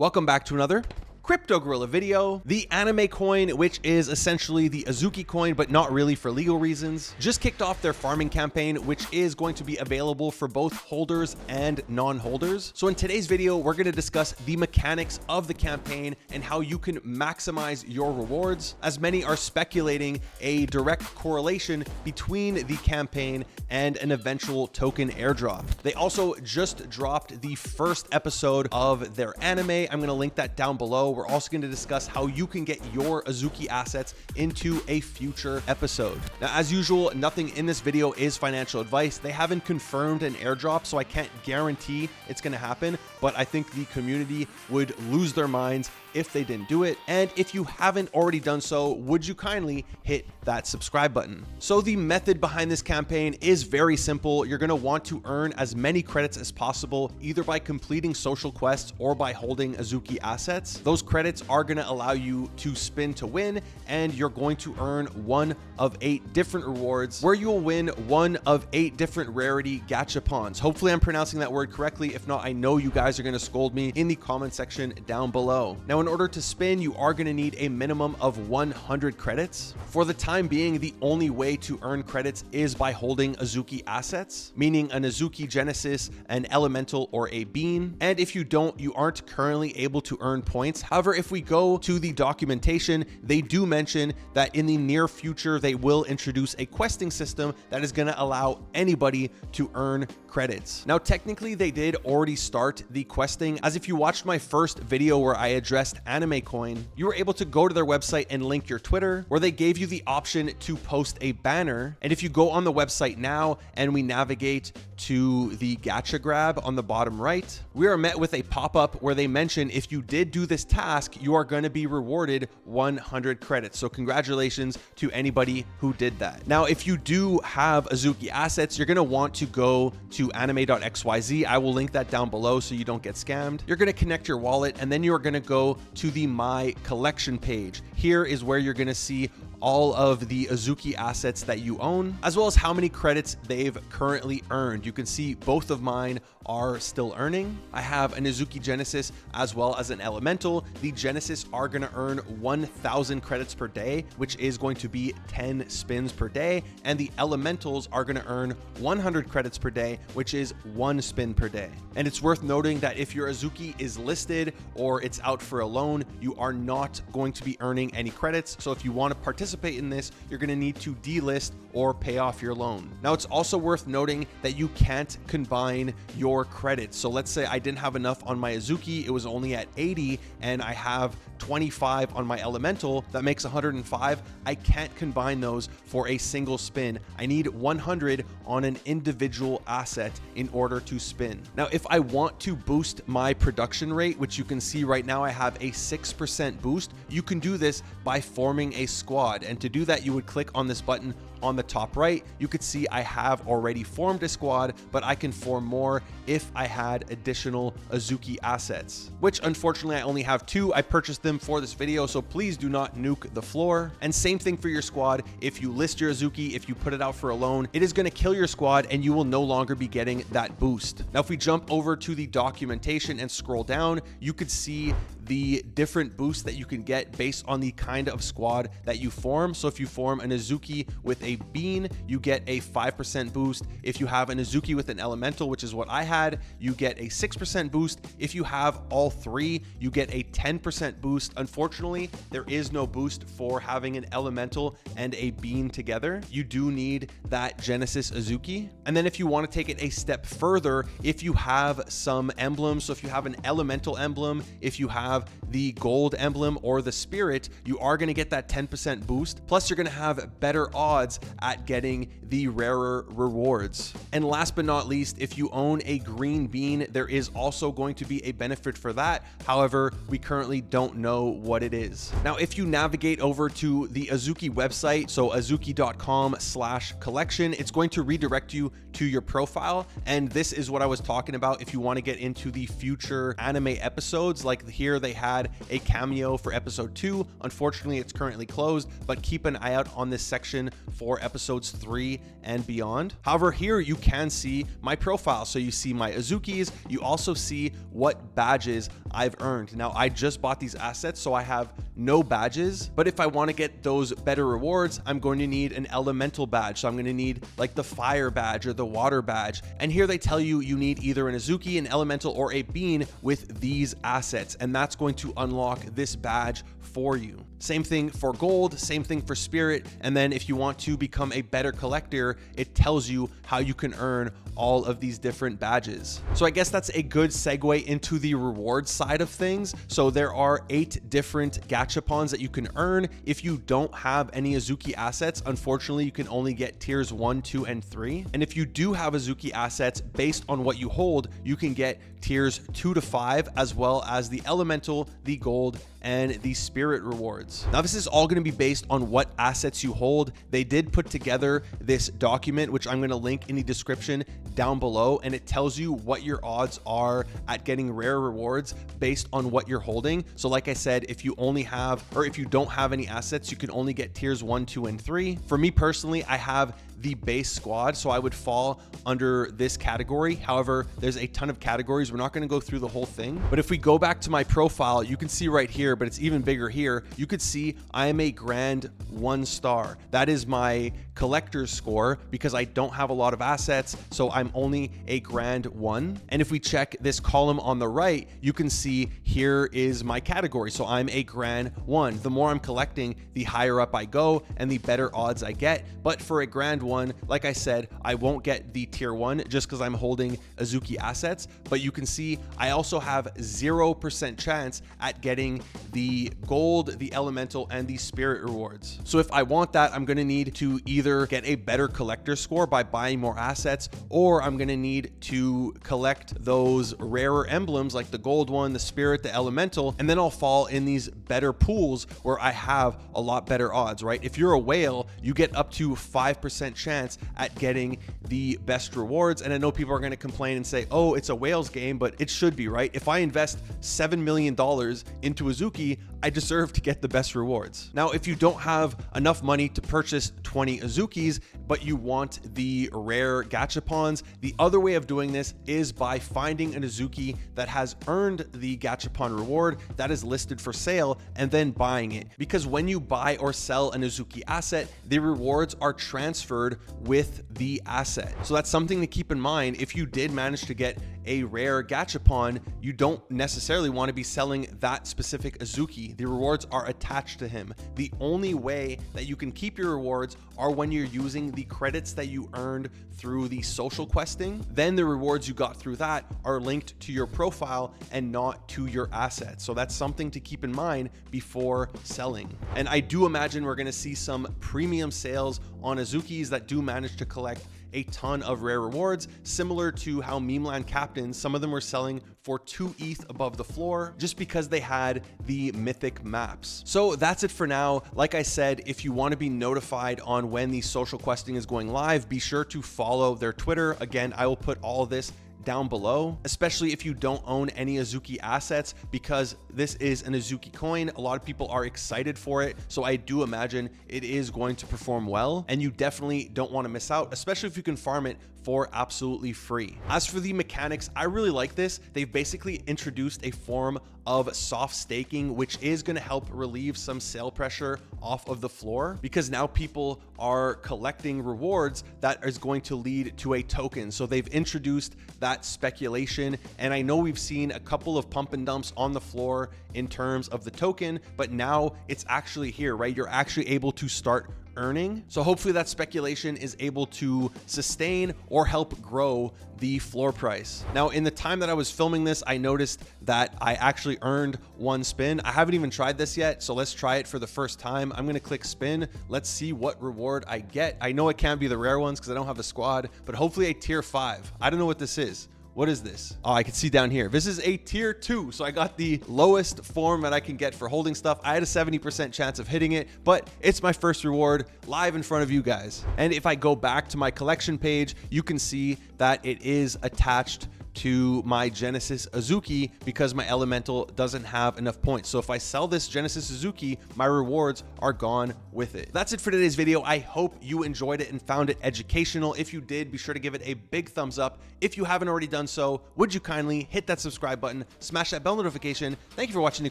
Welcome back to another Crypto Gorilla video. The anime coin, which is essentially the Azuki coin, but not really for legal reasons, just kicked off their farming campaign, which is going to be available for both holders and non-holders. So in today's video, we're going to discuss the mechanics of the campaign and how you can maximize your rewards, as many are speculating a direct correlation between the campaign and an eventual token airdrop. They also just dropped the first episode of their anime. I'm going to link that down below. We're also going to discuss how you can get your Azuki assets into a future episode. Now, as usual, nothing in this video is financial advice. They haven't confirmed an airdrop, so I can't guarantee it's going to happen, but I think the community would lose their minds if they didn't do it. And if you haven't already done so, would you kindly hit that subscribe button? So the method behind this campaign is very simple. You're going to want to earn as many credits as possible, either by completing social quests or by holding Azuki assets. Those credits are going to allow you to spin to win, and you're going to earn one of 8 different rewards where you'll win one of 8 different rarity gachapons. Hopefully I'm pronouncing that word correctly. If not, I know you guys are going to scold me in the comment section down below. Now, in order to spin, you are going to need a minimum of 100 credits. For the time being, the only way to earn credits is by holding Azuki assets, meaning an Azuki Genesis, an Elemental, or a Bean. And if you don't, you aren't currently able to earn points. However, if we go to the documentation, they do mention that in the near future, they will introduce a questing system that is going to allow anybody to earn credits. Now, technically, they did already start the questing, as if you watched my first video where I addressed anime coin, you were able to go to their website and link your Twitter, where they gave you the option to post a banner. And if you go on the website now and we navigate to the gacha grab on the bottom right, we are met with a pop-up where they mention if you did do this task, you are going to be rewarded 100 credits. So congratulations to anybody who did that. Now, if you do have Azuki assets, you're going to want to go to anime.xyz. I will link that down below so you don't get scammed. You're going to connect your wallet, and then you're going to go to the My Collection page. Here is where you're going to see all of the Azuki assets that you own, as well as how many credits they've currently earned. You can see both of mine are still earning. I have an Azuki Genesis as well as an Elemental. The Genesis are going to earn 1,000 credits per day, which is going to be 10 spins per day. And the Elementals are going to earn 100 credits per day, which is 1 spin per day. And it's worth noting that if your Azuki is listed or it's out for a loan, you are not going to be earning any credits. So if you want to participate in this, you're going to need to delist or pay off your loan. Now, it's also worth noting that you can't combine your credits. So let's say I didn't have enough on my Azuki, it was only at 80, and I have 25 on my Elemental, that makes 105. I can't combine those for a single spin. I need 100 on an individual asset in order to spin. Now, if I want to boost my production rate, which you can see right now, I have a 6% boost. You can do this by forming a squad. And to do that, you would click on this button on the top right. You could see I have already formed a squad, but I can form more if I had additional Azuki assets, which unfortunately I only have 2. I purchased them for this video, so please do not nuke the floor. And same thing for your squad. If you list your Azuki, if you put it out for a loan, it is going to kill your squad and you will no longer be getting that boost. Now, if we jump over to the documentation and scroll down, you could see the different boosts that you can get based on the kind of squad that you form. So if you form an Azuki with a Bean, you get a 5% boost. If you have an Azuki with an Elemental, which is what I had, you get a 6% boost. If you have all 3, you get a 10% boost. Unfortunately, there is no boost for having an Elemental and a Bean together. You do need that Genesis Azuki. And then if you want to take it a step further, if you have some emblems, so if you have an Elemental emblem, if you have the gold emblem or the spirit, you are going to get that 10% boost. Plus, you're going to have better odds at getting the rarer rewards. And last but not least, if you own a green bean, there is also going to be a benefit for that. However, we currently don't know what it is. Now, if you navigate over to the Azuki website, so azuki.com/collection, it's going to redirect you to your profile. And this is what I was talking about. If you want to get into the future anime episodes, like here they they had a cameo for episode 2. Unfortunately, it's currently closed, but keep an eye out on this section for episodes 3 and beyond. However, here you can see my profile. So you see my Azukis, you also see what badges I've earned. Now, I just bought these assets, so I have no badges, but if I want to get those better rewards, I'm going to need an elemental badge. So I'm going to need like the fire badge or the water badge. And here they tell you you need either an Azuki, an elemental, or a bean with these assets. And that's going to unlock this badge for you. Same thing for gold, same thing for spirit. And then if you want to become a better collector, it tells you how you can earn all of these different badges. So I guess that's a good segue into the reward side of things. So there are 8 different gachapons that you can earn. If you don't have any Azuki assets, unfortunately, you can only get tiers 1, 2, and 3. And if you do have Azuki assets based on what you hold, you can get tiers 2 to 5, as well as the elemental, the gold, and the spirit rewards. Now, this is all going to be based on what assets you hold. They did put together this document, which I'm going to link in the description down below, and it tells you what your odds are at getting rare rewards based on what you're holding. So like I said, if you only have, or if you don't have any assets, you can only get tiers 1, 2, and 3. For me personally, I have the base squad, so I would fall under this category. However, there's a ton of categories. We're not going to go through the whole thing, but if we go back to my profile, you can see right here, but it's even bigger here. You could see I am a grand 1 star. That is my collector's score because I don't have a lot of assets, so I'm only a grand 1. And if we check this column on the right, you can see here is my category. So I'm a grand 1. The more I'm collecting, the higher up I go and the better odds I get. But for a grand 1, like I said, I won't get the tier 1 just because I'm holding Azuki assets, but you can see I also have 0% chance at getting the gold, the elemental, and the spirit rewards. So if I want that, I'm going to need to either get a better collector score by buying more assets, or I'm going to need to collect those rarer emblems like the gold one, the spirit, the elemental, and then I'll fall in these better pools where I have a lot better odds, right? If you're a whale, you get up to 5% chance at getting the best rewards. And I know people are going to complain and say, oh, it's a whales game, but it should be, right? If I invest $7 million into Azuki, I deserve to get the best rewards. Now, if you don't have enough money to purchase 20 Azukis, but you want the rare gachapons, the other way of doing this is by finding an Azuki that has earned the gachapon reward that is listed for sale and then buying it. Because when you buy or sell an Azuki asset, the rewards are transferred with the asset. So that's something to keep in mind. If you did manage to get a rare gachapon, you don't necessarily want to be selling that specific Azuki. The rewards are attached to him. The only way that you can keep your rewards are when you're using the credits that you earned through the social questing. Then the rewards you got through that are linked to your profile and not to your assets. So that's something to keep in mind before selling. And I do imagine we're going to see some premium sales on Azukis that do manage to collect a ton of rare rewards, similar to how Memeland Captains, some of them were selling for 2 ETH above the floor just because they had the mythic maps. So that's it for now. Like I said, if you want to be notified on when the social questing is going live, be sure to follow their Twitter. Again, I will put all of this down below, especially if you don't own any Azuki assets, because this is an Azuki coin. A lot of people are excited for it, so I do imagine it is going to perform well, and you definitely don't want to miss out, especially if you can farm it for absolutely free. As for the mechanics, I really like this. They've basically introduced a form of soft staking, which is going to help relieve some sale pressure off of the floor, because now people are collecting rewards that is going to lead to a token. So they've introduced that speculation, and I know we've seen a couple of pump and dumps on the floor in terms of the token, but now it's actually here, right? You're actually able to start earning. So hopefully that speculation is able to sustain or help grow the floor price. Now, in the time that I was filming this, I noticed that I actually earned 1 spin. I haven't even tried this yet, so let's try it for the first time. I'm going to click spin. Let's see what reward I get. I know it can't be the rare ones because I don't have a squad, but hopefully a tier 5. I don't know what this is. What is this? Oh, I can see down here. This is a tier 2. So I got the lowest form that I can get for holding stuff. I had a 70% chance of hitting it, but it's my first reward live in front of you guys. And if I go back to my collection page, you can see that it is attached to my Genesis Azuki because my elemental doesn't have enough points. So if I sell this Genesis Azuki, my rewards are gone with it. That's it for today's video. I hope you enjoyed it and found it educational. If you did, be sure to give it a big thumbs up. If you haven't already done so, would you kindly hit that subscribe button, smash that bell notification. Thank you for watching the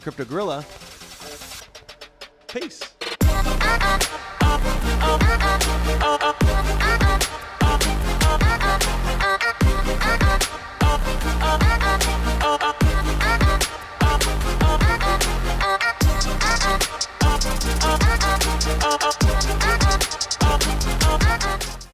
Crypto Gorilla. Peace.